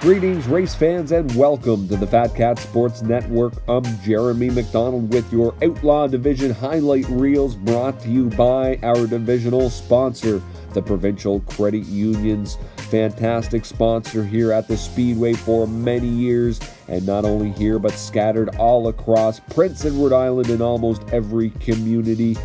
Greetings, race fans, and welcome to the Fat Cat Sports Network. I'm Jeremy McDonald with your Outlaw Division highlight reels brought to you by our divisional sponsor, the Provincial Credit Union's fantastic sponsor here at the Speedway for many years, and not only here but scattered all across Prince Edward Island in almost every community.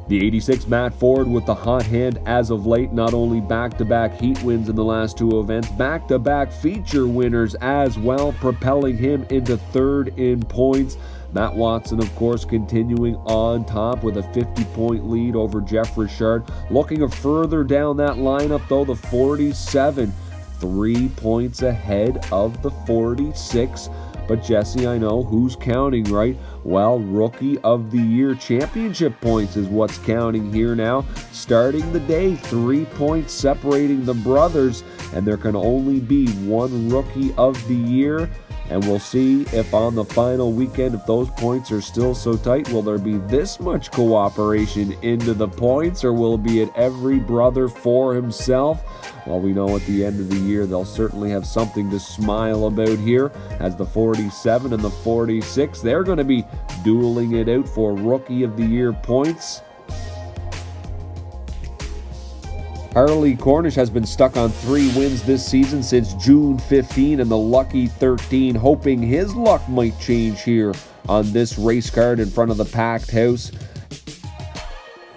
The 86 Matt Ford with the hot hand as of late, not only back-to-back heat wins in the last two events, back-to-back feature winners as well, propelling him into third in points. Matt Watson, of course, continuing on top with a 50-point lead over Jeff Richard. Looking further down that lineup, though, the 47, 3 points ahead of the 46. But Jesse, I know, who's counting, right? Well, Rookie of the Year championship points is what's counting here now. Starting the day, 3 points separating the brothers, and there can only be one Rookie of the Year. And we'll see if on the final weekend, if those points are still so tight, will there be this much cooperation into the points, or will it be at every brother for himself? Well, we know at the end of the year, they'll certainly have something to smile about here, as the 47 and the 46, they're going to be dueling it out for Rookie of the Year points. Harley Cornish has been stuck on 3 wins this season since June 15, and the lucky 13 hoping his luck might change here on this race card in front of the packed house.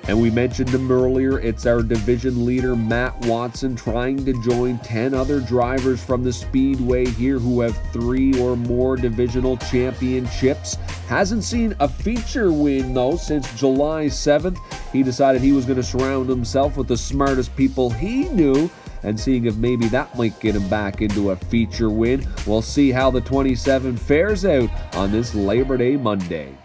And we mentioned him earlier, it's our division leader, Matt Watson, trying to join 10 other drivers from the Speedway here who have 3 or more divisional championships. Hasn't seen a feature win, though, since July 7th. He decided he was going to surround himself with the smartest people he knew, and seeing if maybe that might get him back into a feature win. We'll see how the 27 fares out on this Labor Day Monday.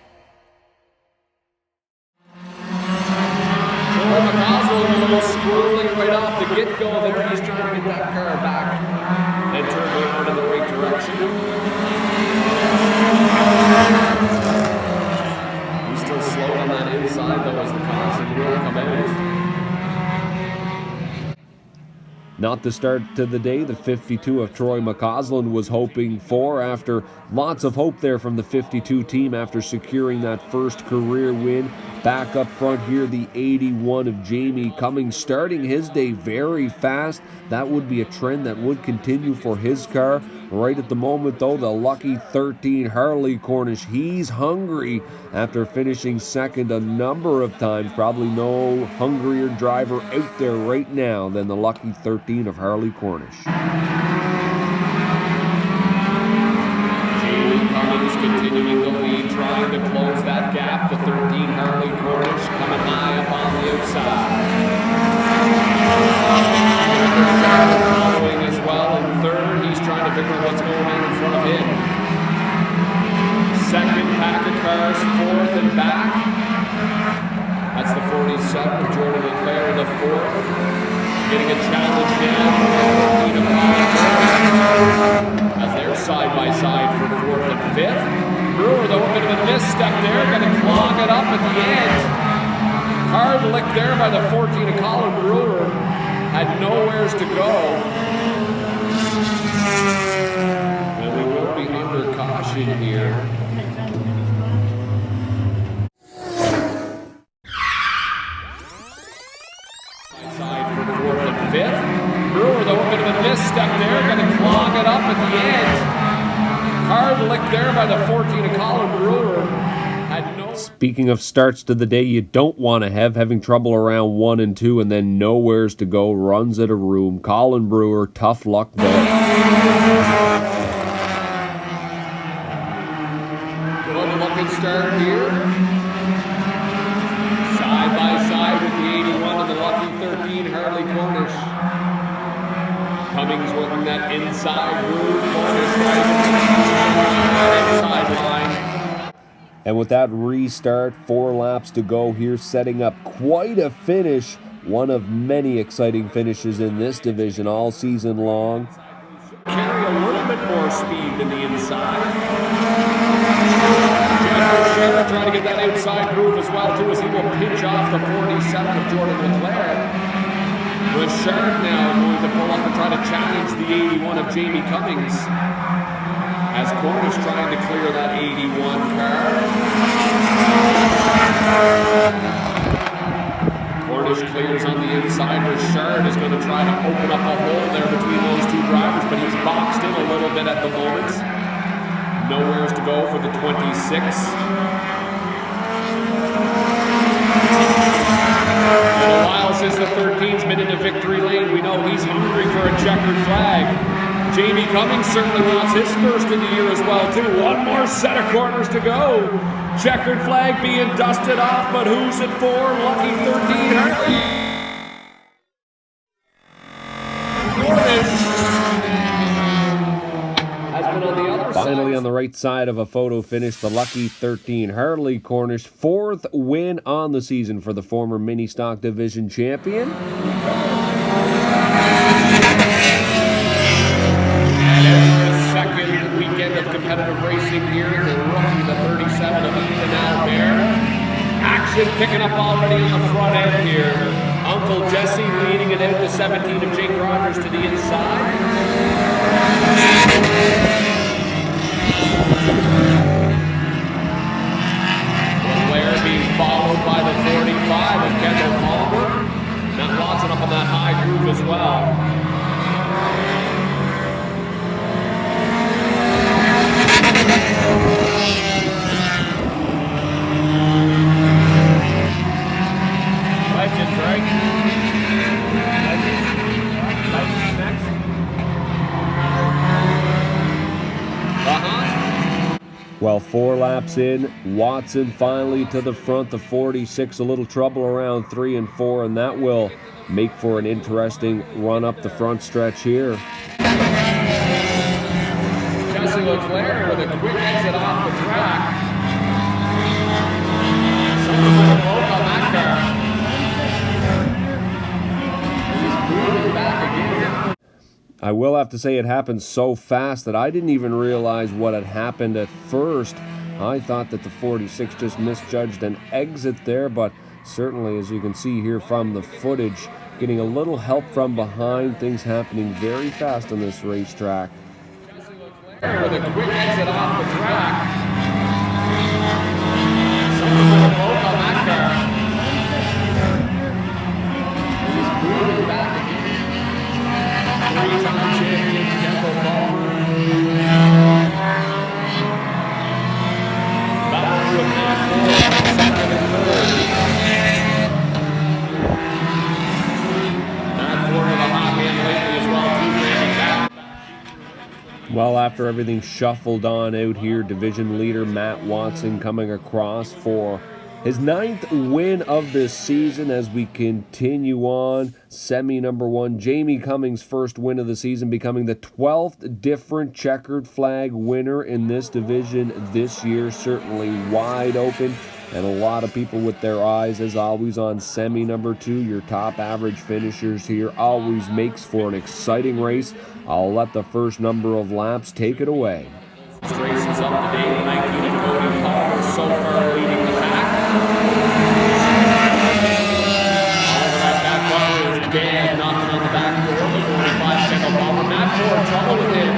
Squirreling right off the get-go there. He's trying to get that car back and turn it around in the right direction. He's still slow on that inside, though, as the caution will come out. Not the start to the day the 52 of Troy McCausland was hoping for, after lots of hope there from the 52 team after securing that first career win. Back up front here, the 81 of Jamie Cummings starting his day very fast. That would be a trend that would continue for his car. Right at the moment, though, the lucky 13 Harley Cornish, he's hungry after finishing second a number of times. Probably no hungrier driver out there right now than the lucky 13 of Harley Cornish. Jamie Cummings continuing the lead, trying to close that gap. The 13 Harley Cornish coming high up on the outside. Following as well in third. He's trying to figure out what's going on in front of him. Second pack of cars, fourth and back. That's the 47 of Jordan Leclerc in the fourth. Getting a challenge now as they're side by side for fourth and fifth. Brewer, though, a bit of a misstep there, going to clog it up at the end. Hard lick there by the 14 of Colin Brewer. Had nowheres to go. And we will be under caution here. Side for fourth and fifth. Brewer, though, a bit of a misstep there, going to clog it up at the end. Hard lick there by the 14 of Colin Brewer. Speaking of starts to the day you don't want to have, having trouble around 1 and 2 and then nowheres to go, runs at a room. Colin Brewer, tough luck there. Good looking start here. Side by side with the 81 and the lucky 13 Harley Cornish. Cummings working that inside groove. Cornish inside line. And with that restart, 4 laps to go here, setting up quite a finish. One of many exciting finishes in this division all season long. Carry a little bit more speed than the inside. Jeff trying to get that outside groove as well, too, as he will pinch off the 47 of Jordan Leclerc. Bouchard now going to pull up and try to challenge the 81 of Jamie Cummings. As Cornish trying to clear that 81 car. Cornish clears on the inside. Bouchard is going to try to open up a hole there between those two drivers, but he's boxed in a little bit at the moment. Nowheres to go for the 26. In a while since the 13's been into victory lane, we know he's hungry for a checkered flag. Jamie Cummings certainly wants his first of the year as well, too. One more set of corners to go. Checkered flag being dusted off, but who's it for? Lucky 13 Hartley. Finally on the right side of a photo finish, the Lucky 13 Harley Cornish, 4th win on the season for the former mini stock division champion. And it's the second weekend of competitive racing here. The rookie, the 37 of Ethan Albert. Action picking up already on the front end here. Uncle Jesse leading it out, the 17 of Jake Rogers to the inside. Blair being followed by the 45 of Kendall Palmer. Matt Watson up on that high groove as well. Legends, right? Legends next. Well, 4 laps in, Watson finally to the front, the 46, a little trouble around 3 and 4, and that will make for an interesting run up the front stretch here. Jesse Leclerc with a quick exit off the track. Someone with a poke on that car. He's moving back again. I will have to say it happened so fast that I didn't even realize what had happened at first. I thought that the 46 just misjudged an exit there, but certainly, as you can see here from the footage, getting a little help from behind, things happening very fast on this racetrack. With a quick exit off the track. Someone with a poke on that car. He's moving back again. 3-time champion Kendall Palmer. Back with Matt Ford, second and third. Matt Ford with a hot hand lately as well, too, Randy. Well, after everything shuffled on out here, division leader Matt Watson coming across for his 9th win of this season as we continue on. Semi number 1, Jamie Cummings' first win of the season, becoming the 12th different checkered flag winner in this division this year. Certainly wide open, and a lot of people with their eyes, as always, on semi number 2. Your top average finishers here always makes for an exciting race. I'll let the first number of laps take it away. This race is up to date. 19 of Cody Palmer so far leading the pack. All over that back bumper is Dan knocking on the back door. The 45 Kendall Palmer. Matt Ford, trouble with him.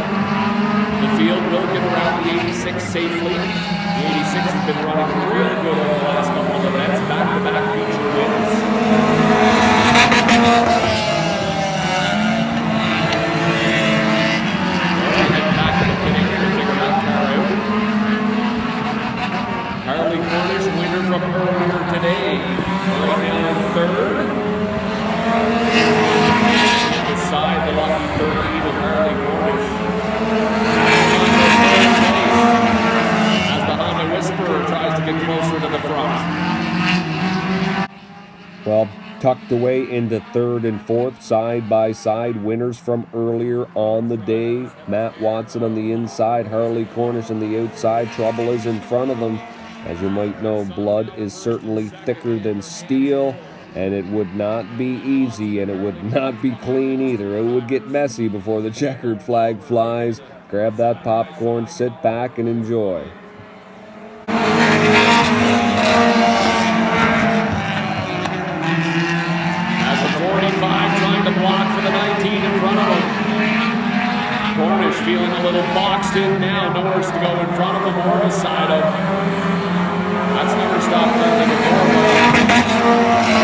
The field will get around the 86 safely. The 86 has been running real good over the last couple of events. Back-to-back feature wins. Harley Cornish, winner from earlier today. Right now in third. Beside the lucky 13 of Harley Cornish. As the Honda Whisperer tries to get closer to the front. Well, tucked away into 3rd and 4th, side by side, winners from earlier on the day. Matt Watson on the inside, Harley Cornish on the outside. Trouble is in front of them. As you might know, blood is certainly thicker than steel, and it would not be easy, and it would not be clean either. It would get messy before the checkered flag flies. Grab that popcorn, sit back, and enjoy. As the 45 trying to block a little boxed in now. Nowhere to go in front of him or beside him. That's never stopped holding the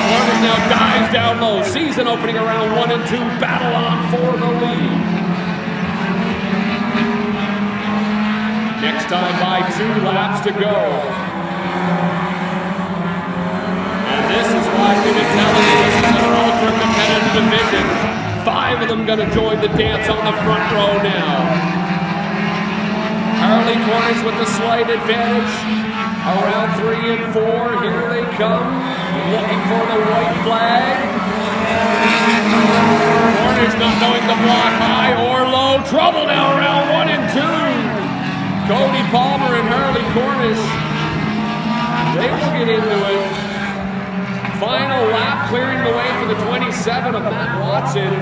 Cornish now dives down low. Season opening around 1 and 2. Battle on for the lead. Next time by 2 laps to go. And this is why we've been telling you this is an ultra-competitive division. 5 of them going to join the dance on the front row now. Harley Cornish with the slight advantage. Around 3 and 4, here they come. Looking for the white flag. Cornish not knowing the block high or low. Trouble now around 1 and 2. Cody Palmer and Harley Cornish. They will get into it. Final lap clearing the way for the 27 of Matt Watson.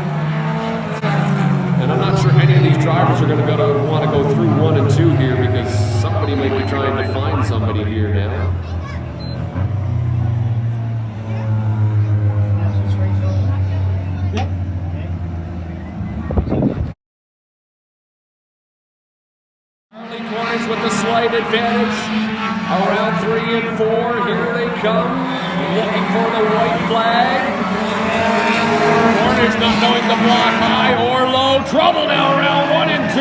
And I'm not sure any of these drivers are going to want to go through 1 and 2 here because somebody might be trying to find somebody here now. Harley Cornish with the slight advantage. Around 3 and 4, here they come. Looking for the white flag. Cornish not knowing the block high or low. Trouble now around 1 and 2.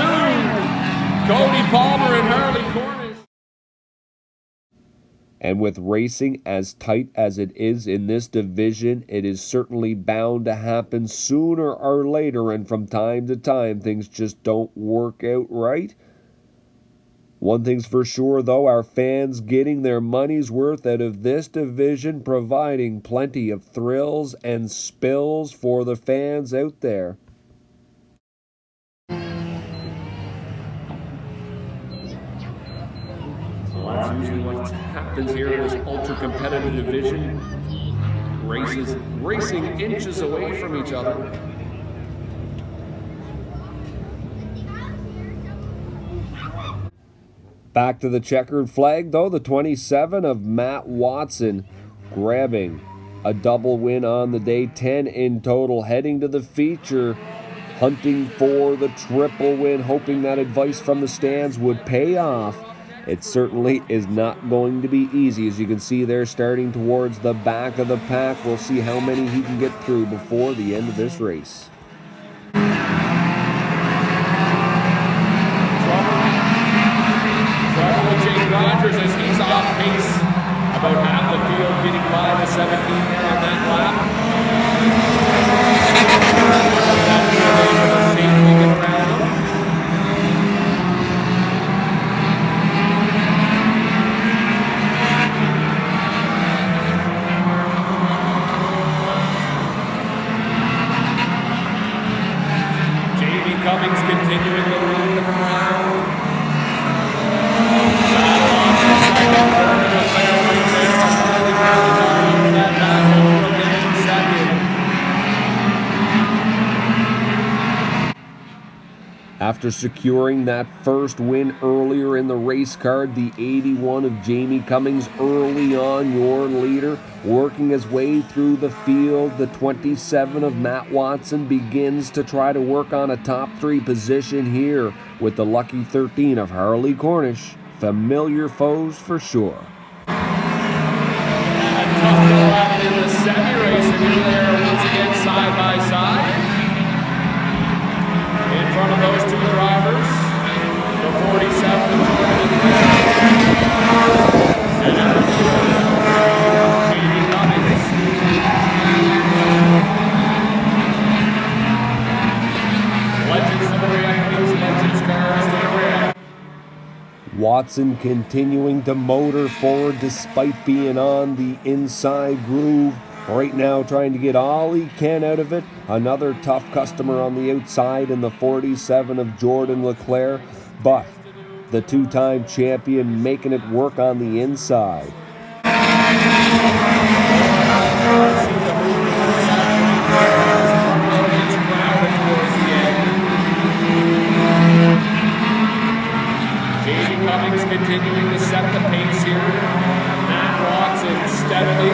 Cody Palmer and Harley Cornish. And with racing as tight as it is in this division, it is certainly bound to happen sooner or later, and from time to time, things just don't work out right. One thing's for sure, though, our fans getting their money's worth out of this division, providing plenty of thrills and spills for the fans out there. So that's usually what happens here in this ultra-competitive division. Racing inches away from each other. Back to the checkered flag, though, the 27 of Matt Watson grabbing a double win on the day, 10 in total, heading to the feature, hunting for the triple win, hoping that advice from the stands would pay off. It certainly is not going to be easy. As you can see there, starting towards the back of the pack. We'll see how many he can get through before the end of this race. Rogers as he's off pace, about half the field getting by the 17 there on that lap. Jamie Cummings continuing the lead around. After securing that first win earlier in the race card, the 81 of Jamie Cummings early on, your leader, working his way through the field. The 27 of Matt Watson begins to try to work on a top 3 position here with the lucky 13 of Harley Cornish. Familiar foes for sure. A tough go out in the semi-race, and here they are once again side by side. In front of those 2 drivers, the 47 and number 2, Jamie Cummings. Legends of the Reactors, Legends cars to the rear. Watson continuing to motor forward despite being on the inside groove. Right now trying to get all he can out of it. Another tough customer on the outside in the 47 of Jordan Leclerc. But the 2-time champion making it work on the inside. Jamie Cummings continuing to set the pace here. Matt Watson steadily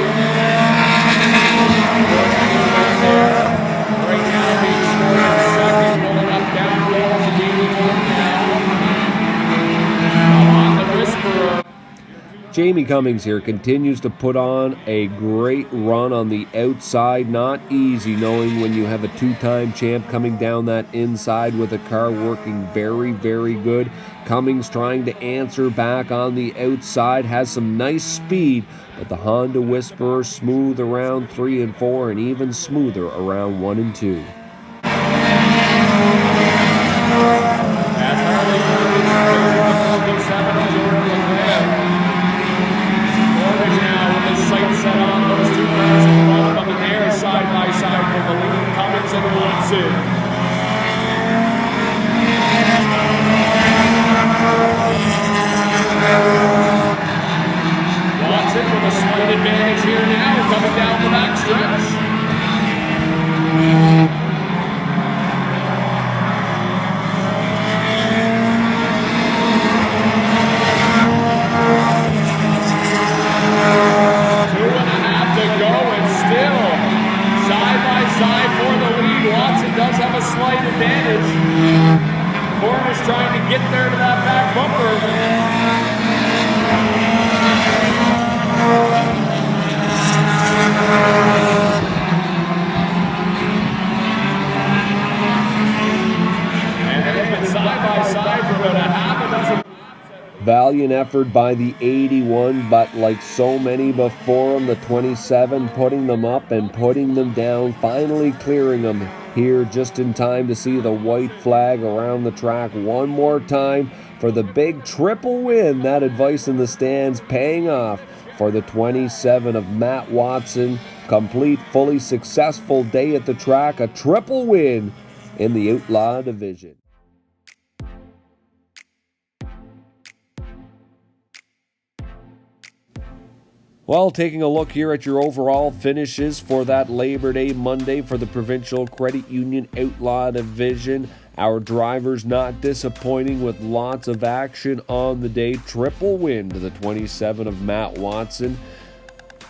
working his way there. Right now being scored in second, pulling up down low to the 81 now. Jamie Cummings here continues to put on a great run on the outside. Not easy knowing when you have a two-time champ coming down that inside with a car working very, very good. Cummings trying to answer back on the outside, has some nice speed, but the Honda Whisperer smooth around 3 and 4 and even smoother around 1 and 2. Sights set on those two cars in front of them, and they're side by side for the lead. Cummings and Watson. Watson with a slight advantage here now, coming down the back stretch. Does have a slight advantage. Corner's trying to get there to that back bumper. And they've been side by side for about a half a dozen. Valiant effort by the 81, but like so many before him, the 27 putting them up and putting them down, finally clearing them here just in time to see the white flag around the track one more time for the big triple win. That advice in the stands paying off for the 27 of Matt Watson. Complete, fully successful day at the track, a triple win in the Outlaw division. Well, taking a look here at your overall finishes for that Labor Day Monday for the Provincial Credit Union Outlaw Division. Our drivers not disappointing with lots of action on the day. Triple win to the 27 of Matt Watson.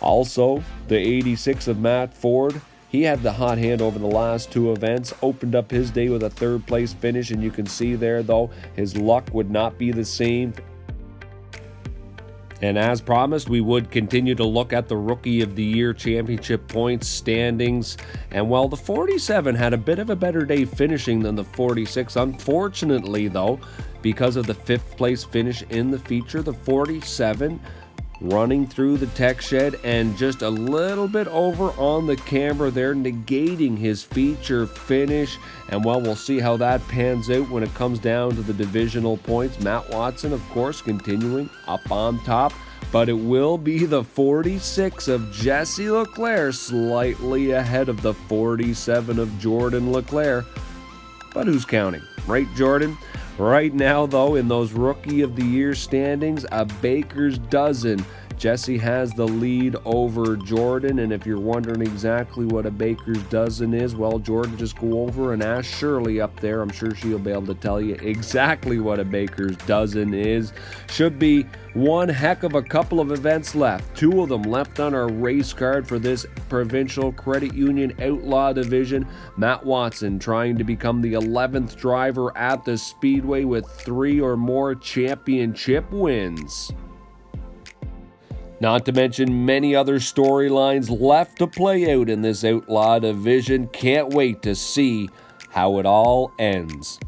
Also, the 86 of Matt Ford. He had the hot hand over the last two events, opened up his day with a third place finish, and you can see there, though, his luck would not be the same. And as promised, we would continue to look at the Rookie of the Year Championship points standings. And while the 47 had a bit of a better day finishing than the 46, unfortunately though, because of the 5th place finish in the feature, the 47 running through the tech shed and just a little bit over on the camera there, negating his feature finish. And well, we'll see how that pans out when it comes down to the divisional points. Matt Watson, of course, continuing up on top, but it will be the 46 of Jesse Leclerc, slightly ahead of the 47 of Jordan Leclerc. But who's counting? Right, Jordan? Right now, though, in those Rookie of the Year standings, a baker's dozen. Jesse has the lead over Jordan, and if you're wondering exactly what a baker's dozen is, well, Jordan, just go over and ask Shirley up there. I'm sure she'll be able to tell you exactly what a baker's dozen is. Should be one heck of a couple of events left. 2 of them left on our race card for this Provincial Credit Union Outlaw Division. Matt Watson trying to become the 11th driver at the Speedway with 3 or more championship wins. Not to mention many other storylines left to play out in this Outlaw Division. Can't wait to see how it all ends.